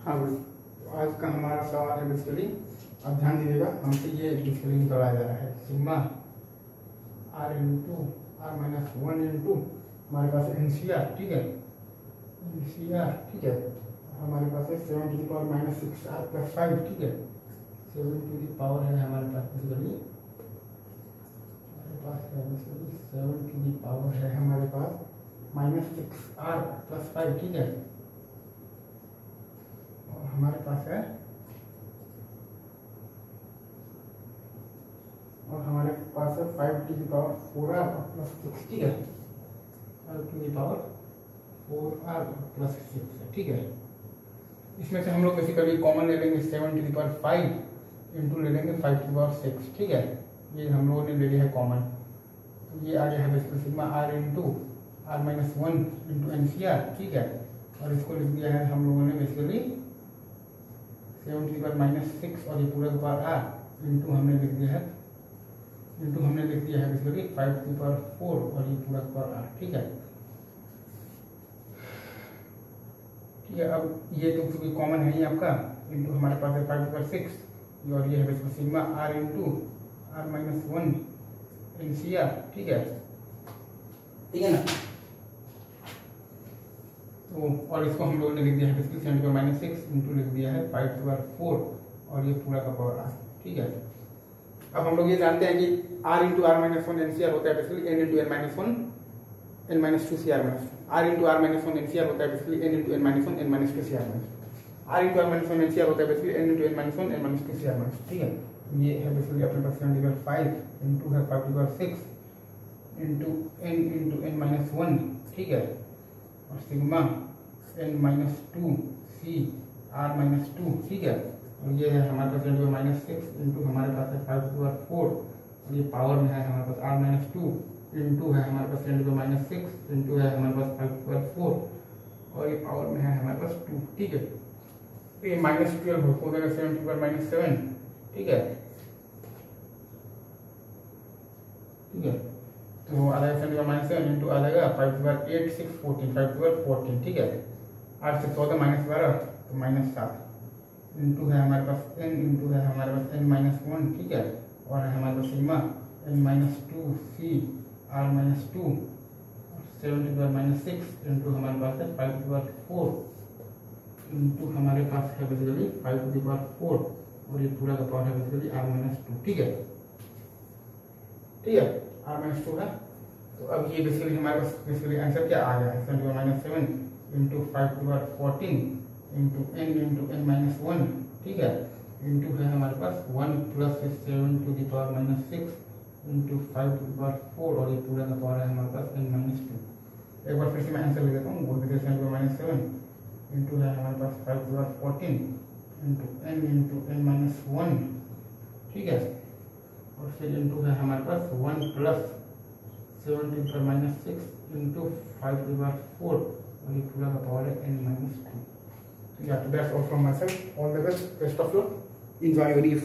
हाँ भाई, तो आज का हमारा सवाल है बेसिकली, अब ध्यान दीजिएगा, हमसे ये बेसिकली निकाला जा रहा है sigma R into R minus one into हमारे पास एनसीआर, ठीक है, एनसीआर, ठीक है, हमारे पास है 7 to the power minus 6 R plus 5, ठीक है, 7 टू द पावर है हमारे पास बेसिकली, हमारे पास है बेसिकली 7 टू द पावर है हमारे पास माइनस 6 आर प्लस 5, ठीक है, और हमारे पास है और हमारे पास है 5 to the power 4 R plus 6, ठीक है, 5 to the power 4 R plus 6 है, ठीक है। इसमें से हम लोग बेसिकली कॉमन ले लेंगे 7 टू द पावर 5 इंटू ले लेंगे 5 टू द पावर 6, ठीक है, ये हम लोगों ने ले लिया है कॉमन, तो ये आ गया है basically sigma R into R minus 1 into N C R, ठीक है, और इसको लिख दिया है हम लोगों ने basically 7 to the power minus 6 और ये पूरा का पावर आर इंटू हमने लिख दिया है बेसिकली 5 टू द पावर 4 और ये पूरा का पावर आर, ठीक है, ठीक है। अब ये तो क्योंकि कॉमन है ही आपका, इंटू हमारे पास है 5 टू द पावर 6 और ये है basically sigma R into R minus 1 N C R, ठीक है ना। तो और इसको हम लोगों ने लिख दिया है basically 7 to the power minus 6 into लिख दिया है 5 टू द पावर 4 और ये पूरा का पावर आर, ठीक है। अब हम लोग ये जानते हैं कि R into R minus 1 N C R होता है basically N into N minus 1 N minus 2 C R minus 2, R into R minus 1 N C R होता है basically N into N minus 1 N minus 2 C R minus 2, R into R minus 1 N C R होता है basically N into N minus 1 N minus 2 C R minus 2, ठीक है। ये है basically अपने पास 7 टू द पावर 5 इंटू है 5 to the power 6 into N minus 1, ठीक है, और sigma N minus 2 C R minus 2, ठीक है, और ये है हमारे पास 10 टू द माइनस 6 इंटू हमारे पास है 5 टू द पावर 4 और ये पावर में है हमारे पास आर माइनस 2 इंटू है हमारे पास 10 टू द माइनस 6 इंटू है हमारे पास 5 टू द पावर 4 और ये पावर में है हमारे पास 2, ठीक है। ये माइनस 12 हो जाएगा 7 टू द पावर माइनस 7, ठीक है, तो आ जाएगा 7 टू द माइनस 7 इंटू आ जाएगा 5 to the power 8 6 14 5 to the power 14, ठीक है, 8 से 14 माइनस 12 तो माइनस 7 इंटू है हमारे पास n इंटू है हमारे पास n माइनस 1, ठीक है, और है हमारे पास sigma n minus 2 C R minus 2 7 to the power minus 6 into हमारे पास है 5 टू द पावर 4 इंटू हमारे पास है बेसिकली 5 टू द पावर 4 और ये पूरा का पावर है बेसिकली आर माइनस 2, ठीक है, आर माइनस 2 है। तो अब ये बेसिकली हमारे पास बेसिकली आंसर क्या आ गया है 7 to the power minus 7 into 5 to the power 14 into n minus 1, ठीक है, इंटू है हमारे पास 1 plus 7 to the power minus 6 into 5 to the power 4 और ये पूरा का पावर है हमारे पास n माइनस 2। एक बार फिर से मैं आंसर लिख देता हूँ, बोल देते 7 to the power minus 7 into है हमारे पास 5 to the power 14 into n minus 1, ठीक है, और फिर इंटू है हमारे पास 1 plus 7 to the power minus 6 into 5 to the power 4 और ये पूरा का पावर है n minus 2। Yeah, that's all from myself. All the best of luck. Enjoy your leave.